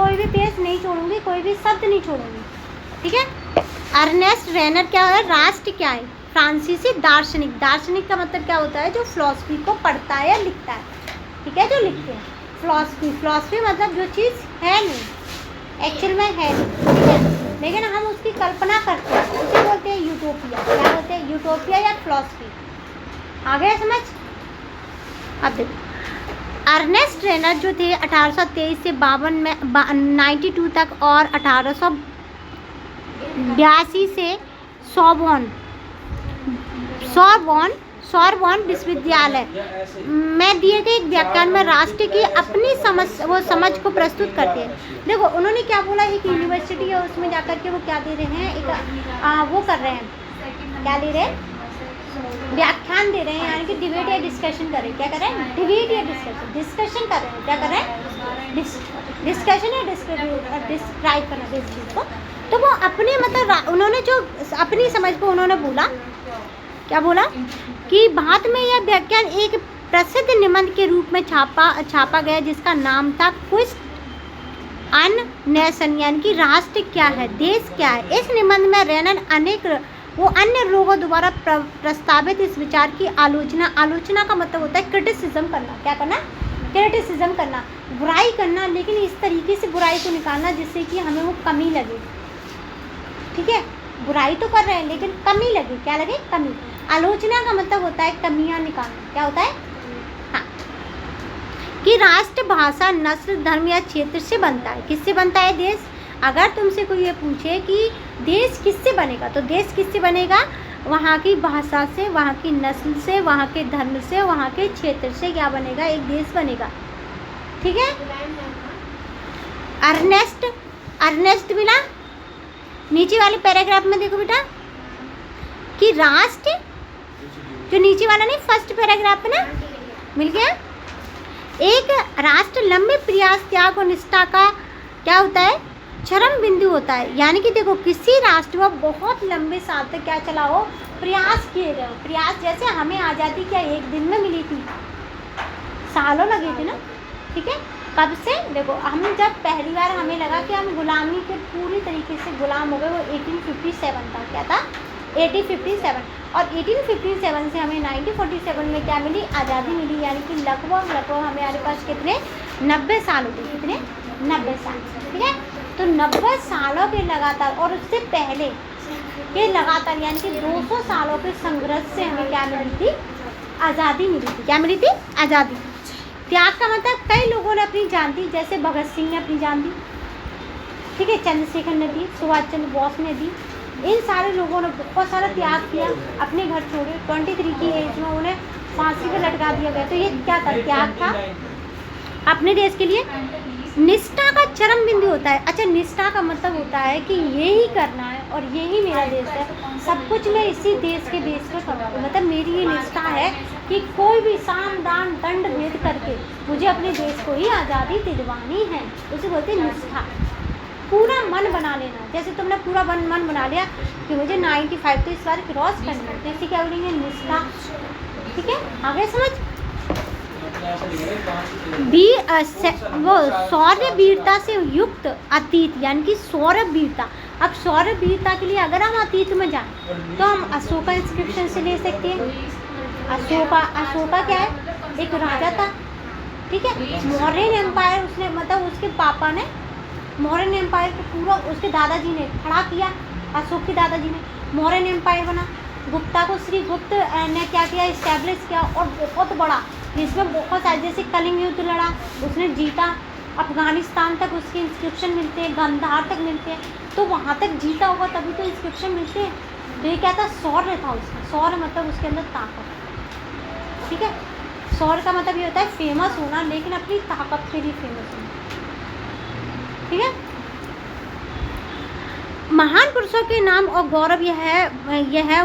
कोई भी पेज नहीं छोड़ूंगी, कोई भी शब्द नहीं छोड़ूंगी, ठीक है। अर्नेस्ट रेनर क्या है, राष्ट्र क्या है, फ्रांसीसी दार्शनिक। दार्शनिक का मतलब क्या होता है, जो फिलॉसफी को पढ़ता है या लिखता है, ठीक है, जो लिखते हैं। फिलॉसफी मतलब जो चीज़ है नहीं, एक्चुअल में है नहीं, ठीक है, लेकिन हम उसकी कल्पना करते हैं, उसे बोलते हैं यूटोपिया। क्या बोलते हैं, यूटोपिया या फिलॉसफी। आ गया समझ। अब देखो अर्नेस्ट रेनर जो थे 1823 से 52 में 92 तक और 1882 से सॉर्बोन विश्वविद्यालय में दिए गए एक व्याख्यान में राष्ट्र की अपनी समझ को प्रस्तुत करते हैं। देखो उन्होंने क्या बोला, एक यूनिवर्सिटी है उसमें जाकर के वो क्या दे रहे हैं, एक वो कर रहे हैं, क्या दे रहे हैं, व्याख्यान दे रहे हैं, यानी कि डिबेट या डिस्कशन कर रहे हैं। क्या कर रहे हैं, डिबेट या डिस्कशन कर रहे हैं। क्या कर रहे हैं, डिस्कशन या डिस्क्राइब करना इस चीज़ को। तो वो अपने मतलब उन्होंने जो अपनी समझ को उन्होंने बोला, क्या बोला कि बाद में यह व्याख्यान एक प्रसिद्ध निबंध के रूप में छापा गया, जिसका नाम था क्विज अन नेशन, यानी कि राष्ट्र क्या है, देश क्या है। इस निबंध में रेनर अन्य लोगों द्वारा प्रस्तावित इस विचार की आलोचना का मतलब होता है क्रिटिसिज्म करना। क्या करना, क्रिटिसिज्म करना, बुराई करना, लेकिन इस तरीके से बुराई को निकालना जिससे कि हमें वो कमी लगे, ठीक है। बुराई तो कर रहे हैं लेकिन कमी लगे, क्या लगे, कमी। आलोचना का मतलब होता है कमियां निकालना। क्या होता है, हाँ, कि राष्ट्र भाषा, नस्ल, धर्म या क्षेत्र से बनता है। किससे बनता है देश? अगर तुमसे कोई ये पूछे कि देश किससे बनेगा, तो देश किससे बनेगा, वहाँ की भाषा से, वहाँ की नस्ल से, वहाँ के धर्म से, वहाँ के क्षेत्र से क्या बनेगा, एक देश बनेगा, ठीक है। अर्नेस्ट मिला नीचे वाले पैराग्राफ में, देखो बेटा कि राष्ट्र, जो नीचे वाला नहीं, फर्स्ट पैराग्राफ है ना, मिल गया। एक राष्ट्र लंबे प्रयास, त्याग और निष्ठा का क्या होता है, चरम बिंदु होता है। यानी कि देखो किसी राष्ट्र को बहुत लंबे साल तक क्या चला हो, प्रयास किए गए। प्रयास जैसे हमें आज़ादी क्या एक दिन में मिली थी, सालों लगे थे ना, ठीक है। कब से, देखो हम जब पहली बार हमें लगा कि हम गुलामी के पूरी तरीके से गुलाम हो गए, वो 1857 था। क्या था, 1857। और 1857 से हमें 1947 में क्या मिली, आज़ादी मिली। यानी कि लगभग हमारे पास कितने, 90 साल हो गए। कितने, 90 साल, ठीक है। तो 90 सालों के लगातार, और उससे पहले के लगातार, यानी कि 200 सालों के संघर्ष से हमें क्या मिली थी, आज़ादी मिली थी। क्या मिली थी, आज़ादी। त्याग का मतलब कई लोगों ने अपनी जान दी, जैसे भगत सिंह ने अपनी जान दी, ठीक है, चंद्रशेखर ने दी, सुभाष चंद्र बोस ने दी। इन सारे लोगों ने बहुत सारा त्याग किया, अपने घर छोड़े। 23 की एज में उन्हें फांसी पर लटका दिया गया। तो ये क्या था, त्याग था अपने देश के लिए। निष्ठा का चरम बिंदु होता है। अच्छा, निष्ठा का मतलब होता है कि यही करना है और यही मेरा देश है, सब कुछ मैं इसी देश के बेस पर करूँगा। मतलब मेरी ये निष्ठा है कि कोई भी साम दान दंड भेद करके मुझे अपने देश को ही आज़ादी दिलवानी है। उसे बोलते हैं निष्ठा। पूरा मन बना लेना, जैसे तुमने पूरा मन बना लिया कि मुझे 95 तो इस बार क्रॉस करना है, तो इसे क्या बोलेंगे, निष्ठा, ठीक है। आगे समझ। वो शौर्य वीरता से युक्त अतीत, यानी कि शौर्य वीरता। अब शौर्य वीरता के लिए अगर हम अतीत में जाएं तो हम अशोका इंस्क्रिप्शन से ले सकते हैं। अशोका क्या है, एक राजा था, ठीक है। मौर्यन एम्पायर उसने, मतलब उसके पापा ने मौर्यन एम्पायर को पूरा, उसके दादाजी ने खड़ा किया, अशोक के दादाजी ने मौर्यन एम्पायर बना। गुप्ता को श्री गुप्त ने क्या किया, इस्टेब्लिश किया, और बहुत बड़ा, जिसमें बहुत सारे, जैसे कलिंग युद्ध लड़ा, उसने जीता। अफगानिस्तान तक उसके इंस्क्रिप्शन मिलते हैं, गंधार तक मिलते हैं। तो वहाँ तक जीता होगा तभी तो इंस्क्रिप्शन मिलते हैं। तो ये क्या था, शौर्य था उसका। शौर्य मतलब उसके अंदर ताकत, ठीक है। शौर्य का मतलब ये होता है फेमस होना, लेकिन अपनी ताकत के लिए फेमस होना, ठीक है। महान पुरुषों के नाम और गौरव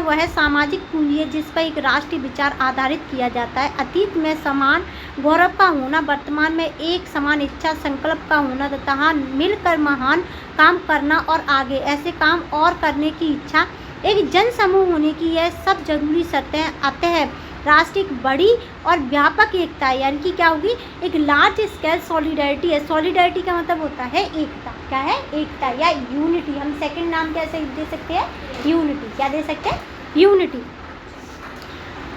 वह सामाजिक पूंजी है जिस पर एक राष्ट्रीय विचार आधारित किया जाता है। अतीत में समान गौरव का होना, वर्तमान में एक समान इच्छा संकल्प का होना तथा मिलकर महान काम करना और आगे ऐसे काम और करने की इच्छा, एक जन समूह होने की, यह सब जरूरी शर्तें। अतः राष्ट्र एक बड़ी और व्यापक एकता है, यानी कि क्या होगी, एक लार्ज स्केल सॉलिडरिटी है। सॉलिडरिटी का मतलब होता है एकता। क्या है? एकता या यूनिटी। हम सेकंड नाम कैसे दे सकते हैं? यूनिटी। क्या दे सकते हैं? यूनिटी।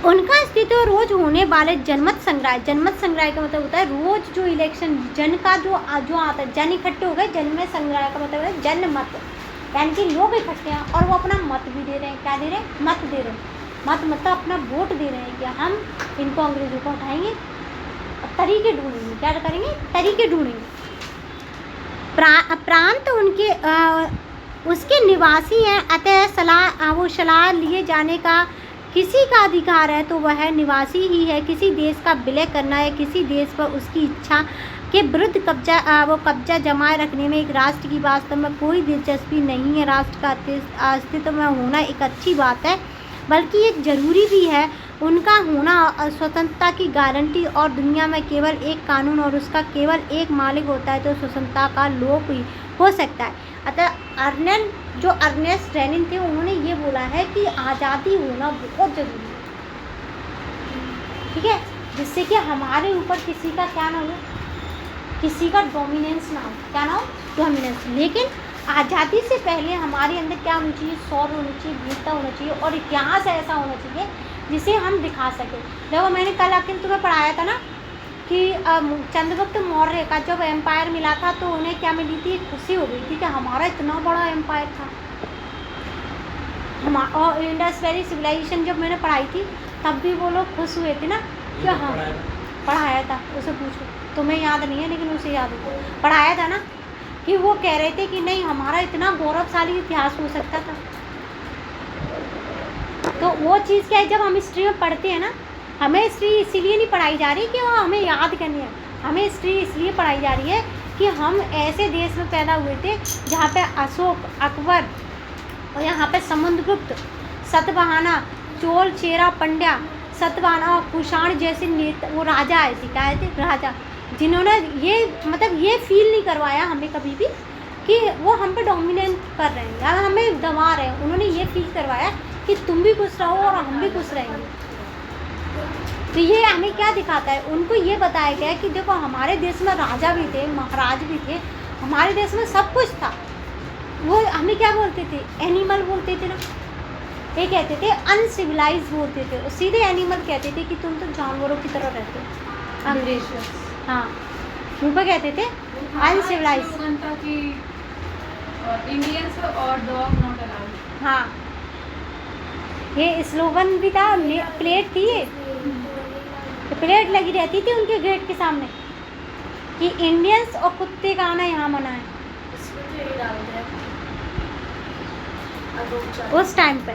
उनका अस्तित्व रोज होने वाले जनमत संग्रह। जनमत संग्रह का मतलब होता है रोज जो इलेक्शन जन का जो आता है, जन इकट्ठे हो गए, जनमत संग्रह का मतलब है जनमत, यानी कि लोग इकट्ठे हैं और वो अपना मत भी दे रहे हैं। क्या दे रहे हैं? मत दे रहे हैं। मत मतलब अपना वोट दे रहे हैं कि हम इनको अंग्रेजों को हटाएंगे और तरीके ढूंढेंगे। क्या करेंगे? तरीके ढूंढेंगे। प्रांत उनके उसके निवासी हैं, अतः वो सलाह लिए जाने का किसी का अधिकार है तो वह निवासी ही है। किसी देश का विलय करना या किसी देश पर उसकी इच्छा के विरुद्ध कब्जा जमाए रखने में एक राष्ट्र की वास्तव में कोई दिलचस्पी नहीं है। राष्ट्र का अस्तित्व में होना एक अच्छी बात है, बल्कि एक जरूरी भी है। उनका होना स्वतंत्रता की गारंटी, और दुनिया में केवल एक कानून और उसका केवल एक मालिक होता है तो स्वतंत्रता का लोप ही हो सकता है। अतः अर्नेस्ट रेनिन थे, उन्होंने ये बोला है कि आज़ादी होना बहुत ज़रूरी है, ठीक है, जिससे कि हमारे ऊपर किसी का क्या ना हो, किसी का डोमिनेंस ना हो। क्या ना हो? डोमिनेंस। लेकिन आज़ादी से पहले हमारे अंदर क्या होनी चाहिए? शौर्य होनी चाहिए, वीरता होना चाहिए और इतिहास ऐसा होना चाहिए जिसे हम दिखा सकें। देखो मैंने कल आखिर तुम्हें पढ़ाया था ना कि चंद्रगुप्त मौर्य का जब एम्पायर मिला था तो उन्हें क्या मिली थी? खुशी हो गई थी कि हमारा इतना बड़ा एम्पायर था। और इंडस वैली सिविलाइजेशन जब मैंने पढ़ाई थी तब भी वो लोग खुश हुए थे ना कि हाँ पढ़ाया था। उसे पूछो, तुम्हें याद नहीं है लेकिन उसे याद हो, पढ़ाया था ना कि वो कह रहे थे कि नहीं हमारा इतना गौरवशाली इतिहास हो सकता था। तो वो चीज़ क्या है, जब हम हिस्ट्री में पढ़ते हैं ना, हमें हिस्ट्री इसीलिए नहीं पढ़ाई जा रही कि वो हमें याद करनी है, हमें हिस्ट्री इसलिए पढ़ाई जा रही है कि हम ऐसे देश में पैदा हुए थे जहाँ पे अशोक, अकबर और यहाँ पे समुद्रगुप्त, सतवाहना, चोल, चेरा, पंड्या, सतवाहना और कुषाण जैसे नेता, वो राजा आए थे। क्या आए थे? राजा, जिन्होंने ये मतलब ये फील नहीं करवाया हमें कभी भी कि वो हम पे डोमिनेट कर रहे हैं या हमें दबा रहे हैं। उन्होंने ये फील करवाया कि तुम भी खुश रहो और हम भी खुश रहेंगे। तो ये हमें क्या दिखाता है? उनको ये बताया गया कि देखो हमारे देश में राजा भी थे, महाराज भी थे, हमारे देश में सब कुछ था। वो हमें क्या बोलते थे? एनिमल बोलते थे ना, ये कहते थे अनसिविलाइज बोलते थे, और सीधे एनिमल कहते थे कि तुम तो जानवरों की तरह रहते हो। अंग्रेज, हाँ, उनको कहते थे अनसिविलाइज। इंडियंस और डॉग नॉट अलाउड। हाँ, ये स्लोगन भी था, प्लेट थी, ये प्लेट लगी रहती थी उनके गेट के सामने कि इंडियंस और कुत्ते का आना यहाँ मना है उस टाइम पे।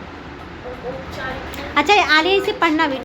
अच्छा, आलिया इसे पढ़ना भी